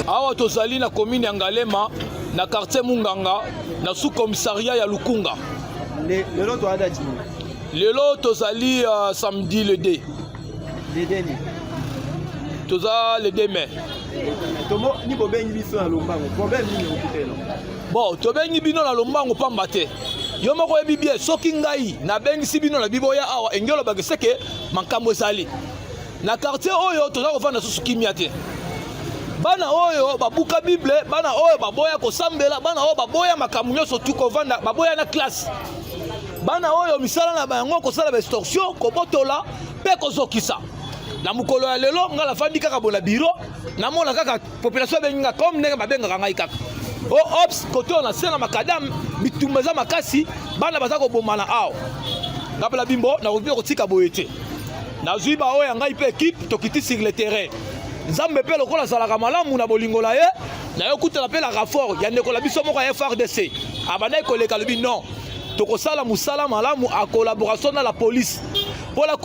Awa tozali na commune ya Ngalema na quartier Munganga na sous-commissariat ya Lukunga. Lelo tozali samedi le 2. Toza le 2 mai. Bon, tobengi bino na lombango pamba te. Yo moko yebi bien soki ngai na bengisi bino na biboya awa engelo bageseke makambo ezali. Na quartier oyo toza kofanda susu kimia te. Bana oyo babuka Bible, bana oyo baboya kosambela, bana oyo baboya makambo nyonso tu kovanda, baboya na classe. Bana oyo misala na bango kosala ba extorsion, kobotola pe kozokisa. Na mukolo ya lelo ngala fandi kaka bona biro, na mona kaka population benga comme ndenge babenga ngai kaka. O ops kote on a sena makadam bitumbaza makasi, bana baza ko bomana awo. Ngapela bimbo na kobi kotika boyete. Na zuiba oyo ngai pe équipe tokiti sur le terrain. Nzambe pe lokola salaka malamu na bolingola ye, na yo kutela pe la rapport ya ndeko la biso moko ya FRDC. Abana koleka lobi non. Tokosala musala malamu a collaboration na la police pour la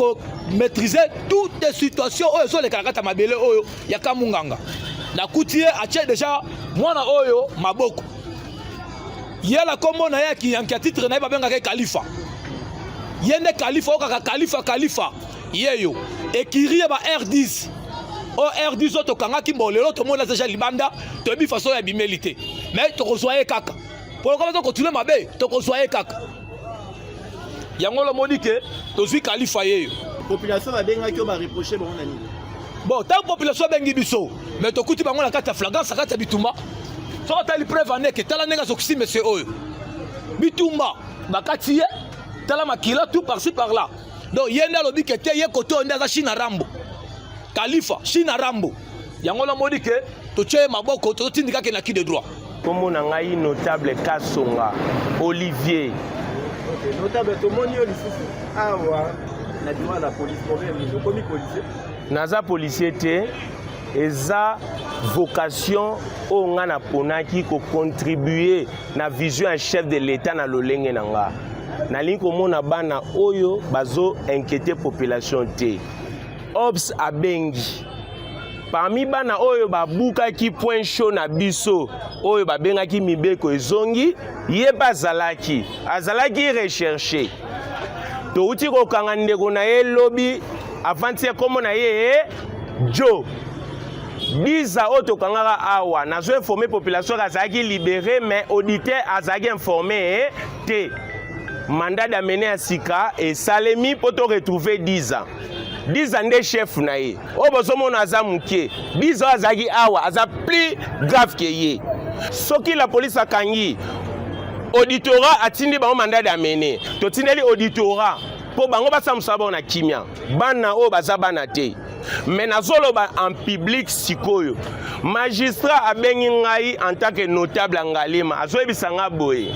maîtriser toutes les situations oyo so le kalakata mabele oyo ya Kamunganga. Na kutie atie déjà mwana oyo maboko. Yela kombo na ya ki yanki titre na ba benga ke Khalifa. Yende Khalifa okaka Khalifa yeyo ekiri ba R10. O R10 auto kanga ki mbolelo to mona déjà libanda to bi façon ya bimelité. Mais to kozoye kaka. Pour comment to continuer mabe to kozoye kaka. Yango lo modi ke to zui Khalifa yeyo. Population ba benga ki ba reprocher ba nani. Bon, tant population bengi biso, mais to kuti bango na kata flagrance kata bitumba. So tali preuve ane ke tala nenga zokisi monsieur oyo. Bitumba bakati ye tala makila tout par-ci par-là. Donc yenda lobi ke te ye koto onda za China Rambo. Khalifa China Rambo. Yango la modi ke to tche maboko to tindika ke na ki de droit. Comme on a ngai notable Kasonga Olivier. Okay, notable to moni yo lisusu. Awa na dima la police problème ni komi policier. Naza policier te eza vocation o nga na ponaki ko contribuer na vision en chef de l'état na lolenge nanga. Na linko mona bana oyo bazo inquiéter population te. Ops abengi. Parmi bana oyo babuka ki point chaud na biso oyo babenga ki mibeko ezongi ye bazalaki azalaki recherché. To uti ko kanga ndeko na ye lobby avant-hier comme na ye Joe biza auto kangara awa nazo informer population azaki libéré mais auditeur azaki informé te mandat d'amener à Sika et Salemi pour te retrouver 10 ans. 10 ans de chef na ye. O bozomo na zamuke. 10 ans azaki awa aza plus grave que ye. Soki la police akangi auditorat atindi ba mandat d'amener. To tineli auditorat pour bango basamusa ba na kimia. Bana o baza bana te. Mais nazolo ba en public sikoyo. Magistrat abengi ngai en tant que notable en Ngalema. Azoyebisanga boye.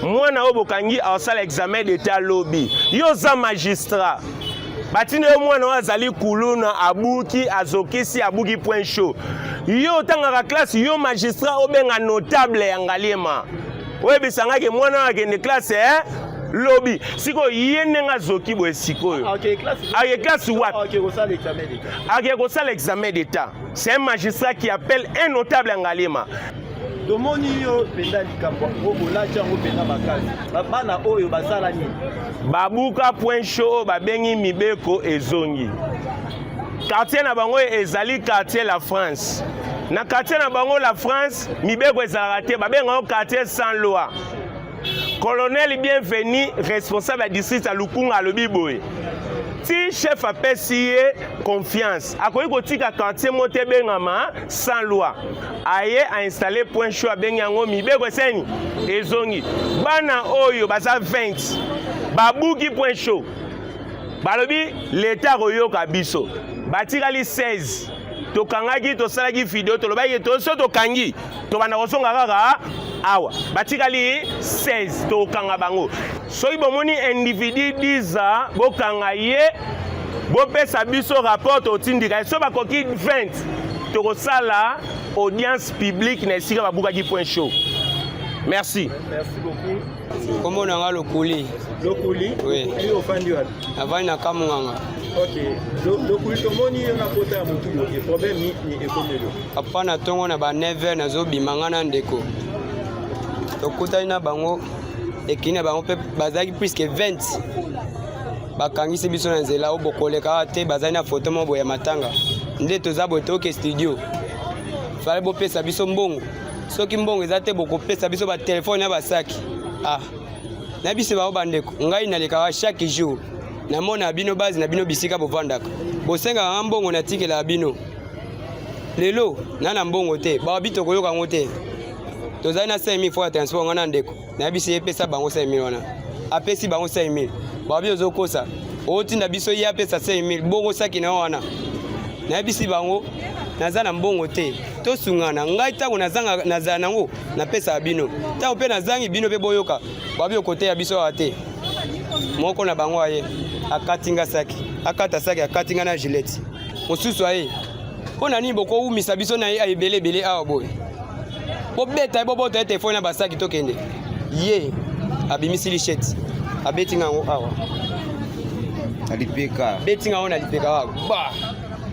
Mwana o bokangi asala examen d'état lobby. Yo za magistrat. Batine mwana wazali kuluna abuki azokisi abuki point chaud. Yo tanga classe yo magistrat obenga notable ya Ngalema. Oyebisanga ke mwana akende classe lobby. Siko yene nga zoki boye sikoyo. Ok, classe what? Ok, ko sala examen d'état. Ok, ko sala examen d'état. C'est un magistrat qui appelle un notable en Ngalema. Tomoni yo penda likambo obola chango penda makasi. Bana oyo basala ni. Babuka point chaud babengi mibeko ezongi. Quartier na bango ezali quartier la France. Na quartier na bango la France mibeko ezalaka te babenga quartier sans loi. Colonel Bienvenu responsable du district à Lukunga alobi boye. Si chef appelle si confiance, akoyi kotika quartier mote bengama sans loi. Aye a installé point chaud bengango mibeko seni ezongi. Bana oyo baza 20. Babuki point chaud. Balobi l'état royoka biso. Batikali 16. Tokangaki to salaki vidéo to lobaye to so tokangi. To bana kosonga kaka awa. Batikali 16 to kanga bango. soki bomoni individu 10 bokanga ye bopesa biso rapport totindika so bakoki 20 tokosala audience publique na esika babukaki point show. Merci. Merci beaucoup. Comment on a le coulis? Le coulis? Oui. Et au fan du web? Avant, il a Kamunganga. Ok. Le coulis, comment il y a un côté à mon tour? Le problème, ni économie. Après, on a ton on a 9h, on a zobi mangana ndeko. Le côté na bango et qui na bango peut bazaki plus que 20. Bakangisi biso na nzela obokoleka te bazali na photo mo boya matanga. Nde tozabo toke studio. Fallait bo pesa biso mbongo. Soki mbongo ezate boko pesa biso ba téléphone na basaki. Ah. Na biso ba bandeko. Ngai naleka chaque jour. Na mona bino base na bino bisika bovandaka. Bosenga mbongo na tikela bino. Lelo na mbongo te. Ba bito koyoka ngote. Tozali na 5000 fois transport ngana ndeko. Na biso yepesa bango 5000 wana. Apesi bango 5000. Ba bio zokosa. Otinda biso ya pesa 5000 bongo saki na wana. Na biso bango naza na mbongo te. Tosungana ngai tango nazanga naza nango na pesa bino. Tango pe nazangi bino pe boyoka. Ba bio kote ya biso ate. Moko na bango aye akatinga saki. Akata saki akatinga na gilette. Mosusu aye. Pona ni boko umisa biso na ye ayebele bele awa boy. Bobeta bobota telefone na basaki tokende. Ye abimisi lichette. Abetinga ngo awa. Alipeka. Betinga ona lipeka wa. Ba.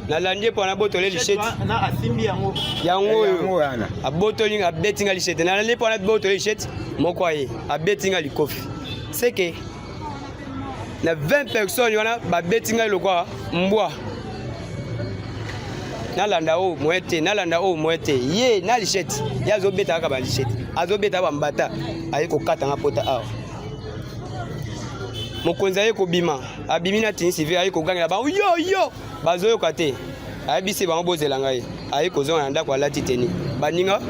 Na landie pour na botole lichette. Na asimbi yango. Yango yo. Abotoli nga betinga lichette. Na landie pour na botole lichette. Moko aye. Abetinga likofi. C'est que na 20 personnes yana ba betinga lokwa mbwa. Na landa o moete, na landa o moete. Ye na lichette. Ya zo beta ka ba lichette. Azo beta ba mbata. Aye ko kata nga pota awa. Mokonza ye ko bima. Abimi na tin civil aye ko ganga ba yo. Bazoyo kate. Aye bisi ba mbozela ngai. Aye ko zonga ndako alati teni. Baninga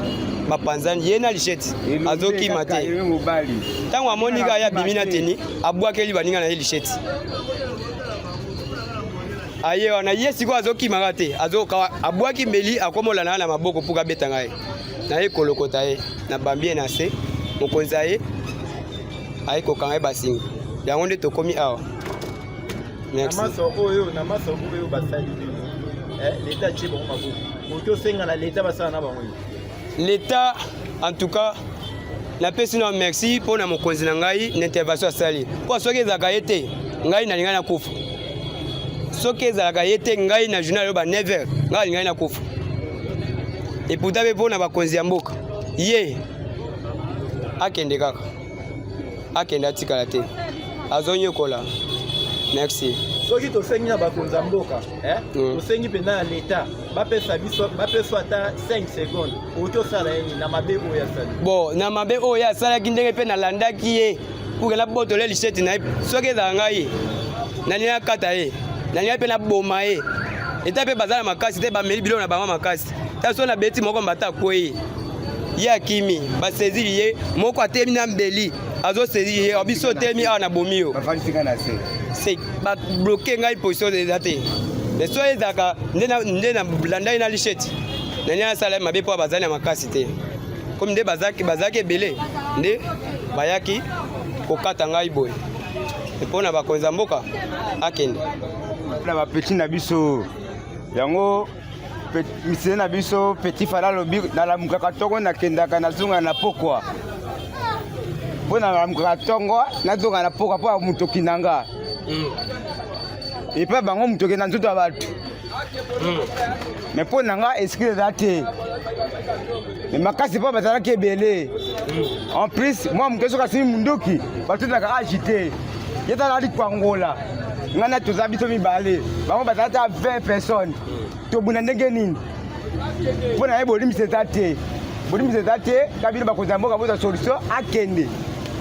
bapanzani ye na lichette. Azo ki mate. Tango amoni ga ya bimi na teni, abwakeli baninga na lichette. Aye wana yesi ko azo ki magate. Azo ka abwaki mbeli akomola na maboko puka beta ngai. Na ye kolokota ye na bambie na se. Mokonza ye aye ko kanga basinga. Yango nde tokomi awa. Merci. Na maso oyo basali bino. L'état tche bon mabo. Moto senga na l'état basala na bango. L'état en tout cas la personne merci pour na mokonzi na ngai n'intervention asali. Pour soki ezaka yete ngai na linga na kufu. Soki ezaka yete ngai na journal ba 9h ngai linga na kufu. Et pourtant be pour na bakonzi ya mboka. Ye akende kaka. Akende atikala te. Azonyokola. Merci. Soki tosengi na bakonza mboka, tosengi pena na l'état, bapesa biso, bapesa ata 5 secondes. Oto sala yeni na mabe oya sala. Bon, na mabe oya sala kindenge pe na landaki ye. Pour la botole lichette na soki za ngai. Na nia kata ye. Na nia pe na boma ye. Eta pe bazala makasi te ba meli bilo na ba makasi. Ta so na beti moko mbata koyi. Ya kimi, ba sezili ye, moko atemi na mbeli. Azo sezili ye, obiso temi awa na bomio. C'est ba bloquer ngai position de date. Les soins ezaka nde na blanda na lichette. Nanya sala mabe po bazali na makasi te. Comme nde bazaki belé, nde bayaki kokata ngai boy. Epona bakonza mboka akende. Na ba petit na biso. Yango misé na biso petit fala lobi na la mukaka tongo na kendaka na zunga na pokwa. Bona la mukaka tongo na zunga na pokwa po mutoki nanga. Et pas bango mutoki na nzuto abatu. Mais po nanga escrit date. Mais makasi po bazala ke belé. En plus moi mukeso kasi mundoki batu na ka agité. Yeta la di kwangola. Ngana tozabi to mibale. Bango bazala 20 personnes. Tobuna ndenge nini pona ebo limise tate kabila bakoza mboka boza solution akende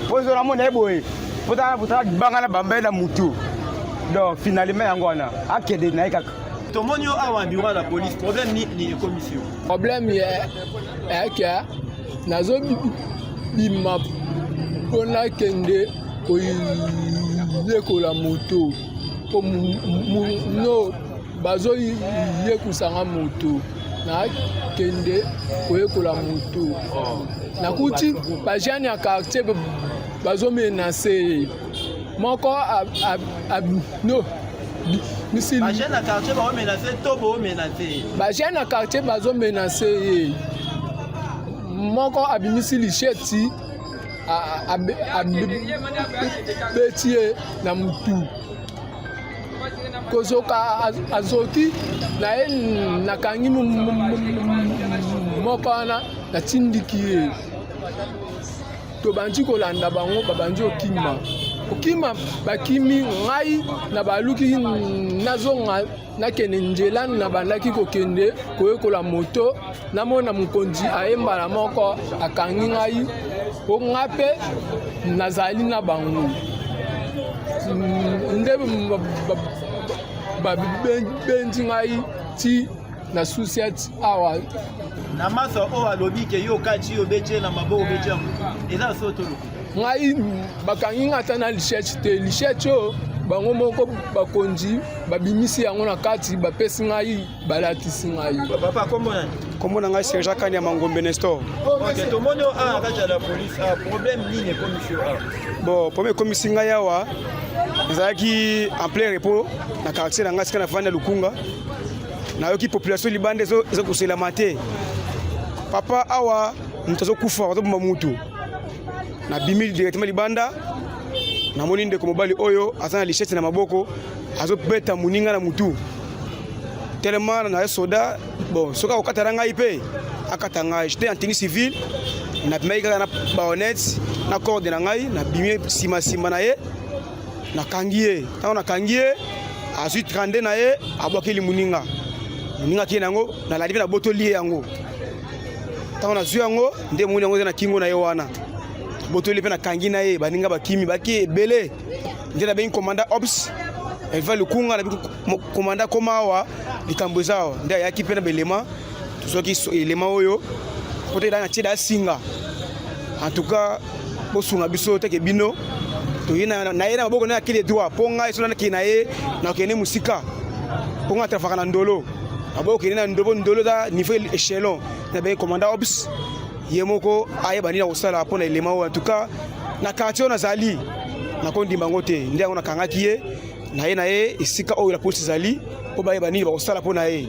pozo na mona ebo pota banga na bamba na mutu donc finalement yango wana akende na ikaka tomoni awa bureau la police problème ni commission problème est que nazo bima pona kende koyekola moto no bazo yekusanga moto na kende koyekola moto nakuti bajani ya quartier bazomenase moko no misili bagene na quartier bazomenase to bomenase bagene na quartier bazomenase ye moko abimisi lisheti abetie na mutu kozoka azoki na ye nakangi moko wana natindiki ye tobandi kolanda bango babandi okima bakimi ngai na baluki nazonga nakende nzela na bandaki kokende koyekola moto namona mokonzi ayembala moko akangi ngai po nga mpe nazali na bango nde babendi ngai ti na susiati awa na masa oyo alobi ke yo kati yo betie na maboko betie eza so tolo ngai bakangi nga ata na lisheti te lisheti oyo bango moko bakonzi babimisi yango na kati bapesi ngai balatisi ngai papa kombo na ngai sergent kani ya mangombe nestor tomoni oyo kati ya la police problème nini ekomi awa bon problème ekomisi ngai awa ezalaki en plein repos na quartier na ngai sika na vandi ya lukunga nayoki population libanda ezokoselama te papa awa moto azokufa azobomba mutu nabimi directement libanda namoni ndeko mobali oyo aza na lisheti na maboko azobeta moninga na mutu tellement na soda bon soki akokatala ngai mpe akata ngai j'étais en tenue civile nabimaki kaka na baonete na corde na ngai nabimi nsima na ye nakangi ye ntango nakangi ye azwi 32 na ye abwakeli moninga kie nango nalandi mpe nabotoli ye yango ntango nazwi yango nde moni yango eza na kingo na ye wana botoli mpe nakangi na ye baninga bakimi baki ebele nde nabengi commanda ops elva lukunga nabi commanda koma awa likambo eza awa nde ayaki mpe na belema tozoki elema oyo kote na tie da singa en tout cas bosunga biso teke bino toye na ye na maboko na akili droit mpo ngai so nanaki na ye nakende mosika mpo ngai atrafaka na ndolo aboko kende na ndolo za niveau échelon na bengi commanda ops ye moko ayeba nini akosala mpo na elema oyo en tout cas na quartier oyo nazali nakondimba yango te nde yango nakangaki ye na ye esika oyo la polisi ezali mpo bayeba nini bakosala mpo na ye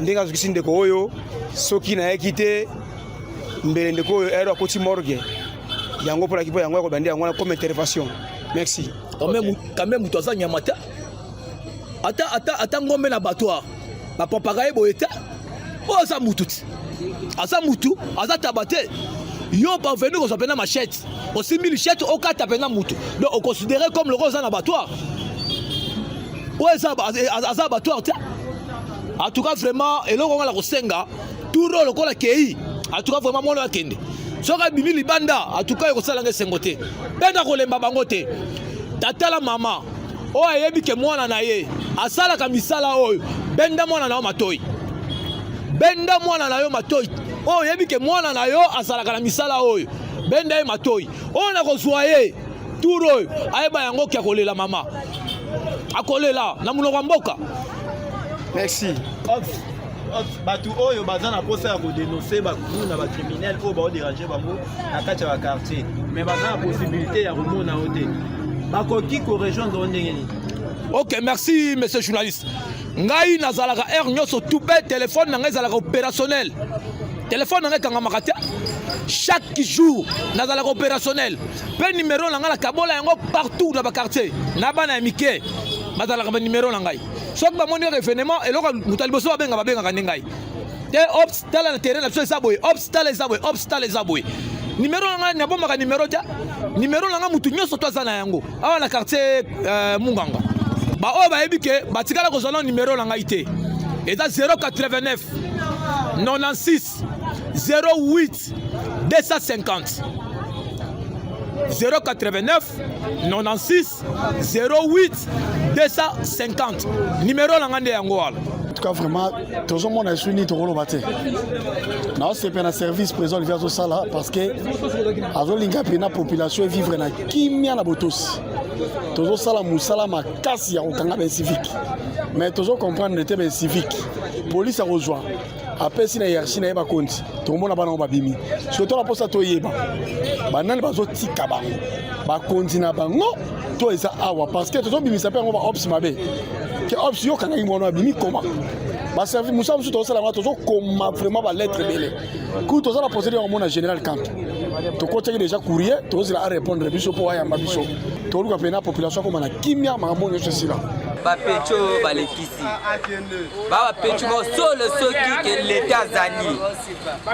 ndenge azokisi ndeko oyo soki nayeki te mbele ndeko oyo ero akoti morgue yango mpolaki mpo yango yakobandi yango wana comme intervention merci quand même moto aza nyama te ata ngombe na batoire bapapaka ye boye te oyo aza mutu te aza mutu aza taba te yo parvenu kozwa mpena machete osimbi lichete okata mpena mutu donc oconsidéré comme loko oza na batoire oyo aza batoire te en tout cas vraiment eloko ngo na kosenga turo lokola kei en tout cas vraiment mono akende soki abimi libanda en tout cas ekosalanga esengo te benda kolemba bango te tatala mama oyo ayebi ke mwana na ye asalaka misala oyo benda mwana na yo matoi benda mwana na yo matoi oyo oyebi ke mwana na yo asalaka na misala oyo benda ye matoi oyo na kozwa ye tour oyo ayeba yango ki akolela mama akolela na monoko ya mboka merci bato oyo baza na posa ya kodenonse bakuna bacriminel oyo baoderange bango na kati ya baquartier mais baza na possibilité ya komona o te bakoki korejoindre ndenge nini ok merci monsieur journaliste ngai nazalaka heure nyonso tupe telefone na ngai ezalaka opérationnel telefone na ngai ekangamaka te chaque jour nazalaka opérationnel mpe numero na ngai nakabola yango partout na baquartier na bana ya mike bazalaka banumero na ngai soki bamoni kaka événement eloko moto ya liboso babengaka nde ngai te ops tala na terrain na biso eza boye ops tala eza boye ops tala eza boye numero na ngai nabombaka numero te numero na ngai mutu nyonso to aza na yango awa na quartier munganga baoyo bayebi ke batikala kozwa na numero na ngai te eza 089 96 08 250 089 96 08 250 numéro na ngai nde yango wana. En tout cas vraiment tozomona esu nini tokoloba te naosepe na service présent livi azosala parce que azolinga mpena population evivre na kimia na botosi tozosala mosala makasi ya kokanga baincivique mais tozocomprendre te baincivique polise akozwa apesi na hiérarchie na ye bakonzi tomona bana babimi surtout na posa toyeba banani bazotika bango bakonzi na bango to eza awa parce que tozobimisa mpe yango baops mabe ke ops yokangaki mwana abimi koma baservi mosala mosusu tozosala yango tozokoma vraiment balettre ebele ku toza na posede yango mona général camp tokotiaki déjà courrier tozozela arépondre biso mpo ayamba biso toluka mpe na population akoma na kimia makambo nyonso esila bapecho balekisi bapecho solo soki ke leta azali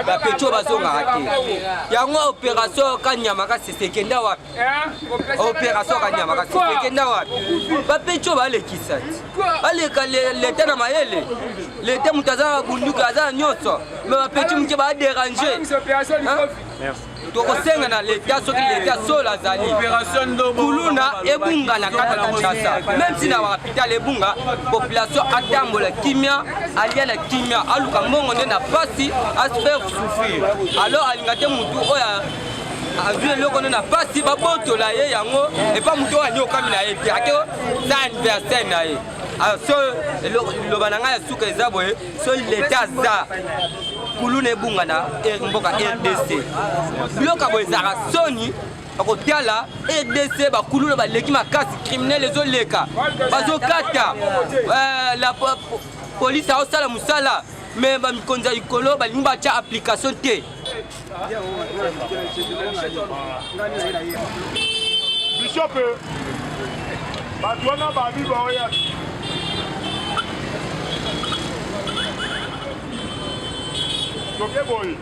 bapecho bazongaka te yango opération kanyama kasi sekenda wapi opération kanyama kasi sekenda wapi bapecho balekisa baleka leta na mayele leta mutu aza bunduka aza nyonso me bapecho muke badéranger tokosenga na leta soki leta solo azali kuluna ebunga na kata Kinshasa même si na capital ebunga population atambola kimia alia na kimia aluka mbongo nde na pasi asfaire souffrir alors alingate mutu oya azwi eloko nde na pasi babotola ye yango epa mutu oyo anyokami na ye te ake za anniversaire na ye so liloba na ngai ya suka eza boye so leta aza kuluna ebunga na mboka RDC biloko boye ezaka soni bakotala RDC bakuluna baleki makasi criminel ezoleka bazokata la police aosala musala me bamikonzi ya likolo balingi batya application te Bishop bato wana babi baoya toke boye